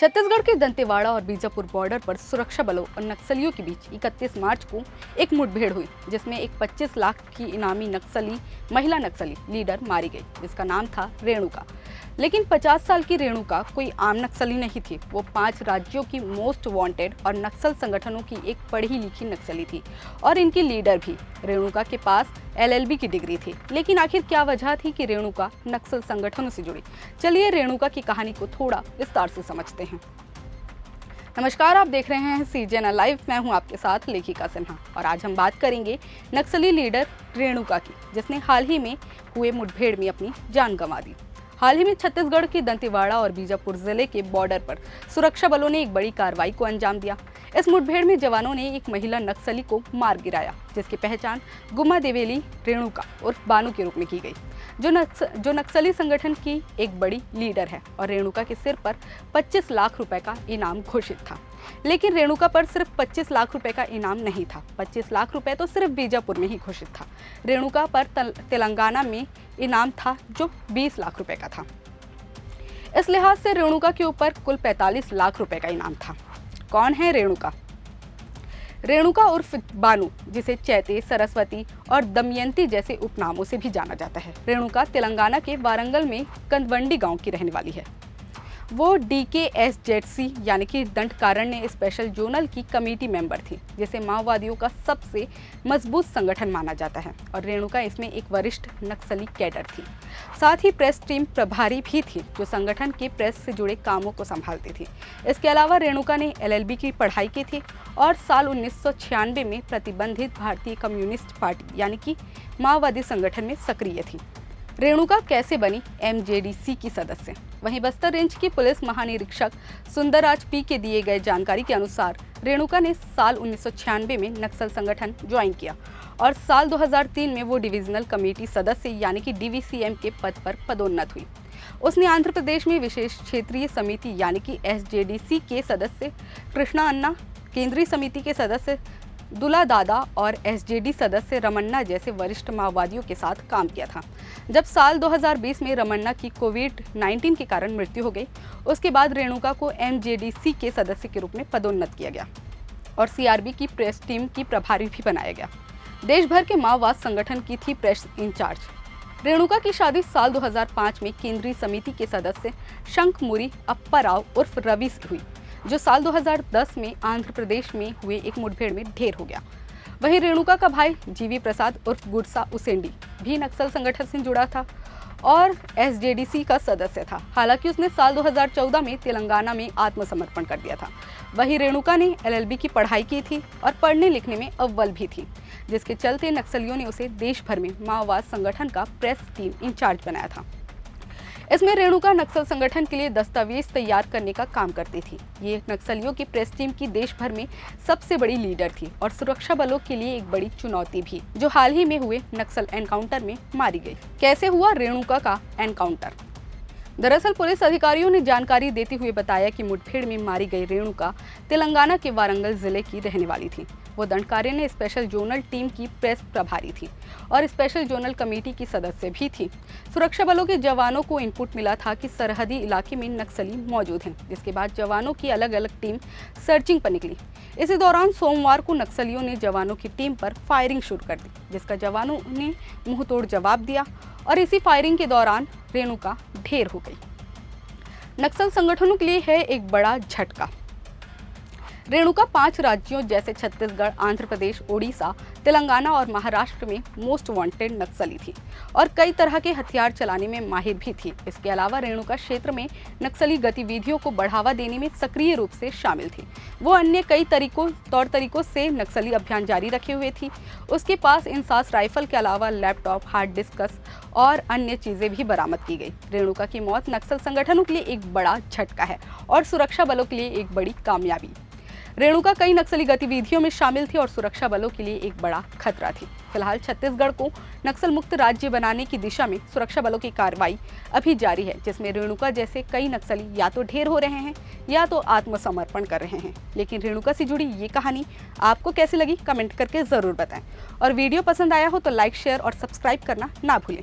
छत्तीसगढ़ के दंतेवाड़ा और बीजापुर बॉर्डर पर सुरक्षा बलों और नक्सलियों के बीच 31 मार्च को एक मुठभेड़ हुई, जिसमें एक 25 लाख की इनामी नक्सली महिला नक्सली लीडर मारी गई, जिसका नाम था रेणुका। लेकिन 50 साल की रेणुका कोई आम नक्सली नहीं थी। वो 5 राज्यों की मोस्ट वांटेड और नक्सल संगठनों की एक पढ़ी लिखी नक्सली थी और इनकी लीडर भी। रेणुका के पास LLB की डिग्री थी। लेकिन आखिर क्या वजह थी कि रेणुका नक्सल संगठनों से जुड़ी? चलिए रेणुका की कहानी को थोड़ा विस्तार से समझते हैं। नमस्कार, आप देख रहे हैं CGNL लाइव। मैं हूं आपके साथ लेखिका सिन्हा और आज हम बात करेंगे नक्सली लीडर रेणुका की, जिसने हाल ही में हुए मुठभेड़ में अपनी जान गंवा दी। हाल ही में छत्तीसगढ़ के दंतेवाड़ा और बीजापुर जिले के बॉर्डर पर सुरक्षा बलों ने एक बड़ी कार्रवाई को अंजाम दिया। इस मुठभेड़ में जवानों ने एक महिला नक्सली को मार गिराया, जिसकी पहचान गुम्मा देवेली रेणुका उर्फ बानू के रूप में की गई, जो नक्सली संगठन की एक बड़ी लीडर है। और रेणुका के सिर पर 25 लाख रुपए का इनाम घोषित था। लेकिन रेणुका पर सिर्फ 25 लाख रुपए का इनाम नहीं था। 25 लाख रुपए तो सिर्फ बीजापुर में ही घोषित था। रेणुका पर तेलंगाना में इनाम था जो 20 लाख रुपए का था। इस लिहाज से रेणुका के ऊपर कुल 45 लाख रुपए का इनाम था। कौन है रेणुका? रेणुका उर्फ बानू, जिसे चैते, सरस्वती और दमयंती जैसे उपनामों से भी जाना जाता है। रेणुका तेलंगाना के वारंगल में कंदवंडी गांव की रहने वाली है। वो DKSZC यानी कि दंडकारण्य स्पेशल जोनल की कमेटी मेंबर थी, जिसे माओवादियों का सबसे मजबूत संगठन माना जाता है। और रेणुका इसमें एक वरिष्ठ नक्सली कैडर थी। साथ ही प्रेस टीम प्रभारी भी थी, जो संगठन के प्रेस से जुड़े कामों को संभालती थी। इसके अलावा रेणुका ने LLB की पढ़ाई की थी और साल 1996 में प्रतिबंधित भारतीय कम्युनिस्ट पार्टी यानी कि माओवादी संगठन में सक्रिय थी। रेणुका कैसे बनी MJDC की सदस्य? वहीं बस्तर रेंज की पुलिस महानिरीक्षक सुंदरराज P के दिए गए जानकारी के अनुसार रेणुका ने साल 1996 में नक्सल संगठन ज्वाइन किया और साल 2003 में वो डिविजनल कमेटी सदस्य यानी कि DVCM के पद पर पदोन्नत हुई। उसने आंध्र प्रदेश में विशेष क्षेत्रीय समिति यानी कि SJDC के सदस्य कृष्णा अन्ना, केंद्रीय समिति के सदस्य दुला दादा और SJD सदस्य रमन्ना जैसे वरिष्ठ माओवादियों के साथ काम किया था। जब साल 2020 में रमन्ना की कोविड-19 के कारण मृत्यु हो गई, उसके बाद रेणुका को MJDC के सदस्य के रूप में पदोन्नत किया गया और CRB की प्रेस टीम की प्रभारी भी बनाया गया। देश भर के माओवाद संगठन की थी प्रेस इंचार्ज। रेणुका की शादी साल 2005 में केंद्रीय समिति के सदस्य शंखमुरी अप्पा राव उर्फ रवि से हुई, जो साल 2010 में आंध्र प्रदेश में हुए एक मुठभेड़ में ढेर हो गया। वहीं रेणुका का भाई GV प्रसाद उर्फ गुरसा उसेंडी भी नक्सल संगठन से जुड़ा था और SJDC का सदस्य था। हालांकि उसने साल 2014 में तेलंगाना में आत्मसमर्पण कर दिया था। वहीं रेणुका ने LLB की पढ़ाई की थी और पढ़ने लिखने में अव्वल भी थी, जिसके चलते नक्सलियों ने उसे देश भर में माओवाद संगठन का प्रेस टीम इंचार्ज बनाया था। इसमें रेणुका नक्सल संगठन के लिए दस्तावेज तैयार करने का काम करती थी। ये नक्सलियों की प्रेस टीम की देश भर में सबसे बड़ी लीडर थी और सुरक्षा बलों के लिए एक बड़ी चुनौती भी, जो हाल ही में हुए नक्सल एनकाउंटर में मारी गई। कैसे हुआ रेणुका का एनकाउंटर? दरअसल पुलिस अधिकारियों ने जानकारी देते हुए बताया कि मुठभेड़ में मारी गई रेणुका तेलंगाना के वारंगल जिले की रहने वाली थी। वो दंडकारण्य स्पेशल जोनल टीम की प्रेस प्रभारी थी और स्पेशल जोनल कमेटी की सदस्य भी थी। सुरक्षा बलों के जवानों को इनपुट मिला था कि सरहदी इलाके में नक्सली मौजूद हैं, जिसके बाद जवानों की अलग अलग टीम सर्चिंग पर निकली। इसी दौरान सोमवार को नक्सलियों ने जवानों की टीम पर फायरिंग शुरू कर दी, जिसका जवानों ने मुंहतोड़ जवाब दिया और इसी फायरिंग के दौरान रेणुका ढेर हो गई। नक्सल संगठनों के लिए है एक बड़ा झटका। रेणुका 5 राज्यों जैसे छत्तीसगढ़, आंध्र प्रदेश, ओडिशा, तेलंगाना और महाराष्ट्र में मोस्ट वांटेड नक्सली थी और कई तरह के हथियार चलाने में माहिर भी थी। इसके अलावा रेणुका क्षेत्र में नक्सली गतिविधियों को बढ़ावा देने में सक्रिय रूप से शामिल थी। वो अन्य कई तौर तरीकों से नक्सली अभियान जारी रखे हुए थी। उसके पास इंसास राइफल के अलावा लैपटॉप, हार्ड डिस्कस और अन्य चीजें भी बरामद की गई। रेणुका की मौत नक्सल संगठनों के लिए एक बड़ा झटका है और सुरक्षा बलों के लिए एक बड़ी कामयाबी। रेणुका कई नक्सली गतिविधियों में शामिल थी और सुरक्षा बलों के लिए एक बड़ा खतरा थी। फिलहाल छत्तीसगढ़ को नक्सल मुक्त राज्य बनाने की दिशा में सुरक्षा बलों की कार्रवाई अभी जारी है, जिसमें रेणुका जैसे कई नक्सली या तो ढेर हो रहे हैं या तो आत्मसमर्पण कर रहे हैं। लेकिन रेणुका से जुड़ी ये कहानी आपको कैसी लगी, कमेंट करके जरूर बताएं और वीडियो पसंद आया हो तो लाइक, शेयर और सब्सक्राइब करना ना भूलें।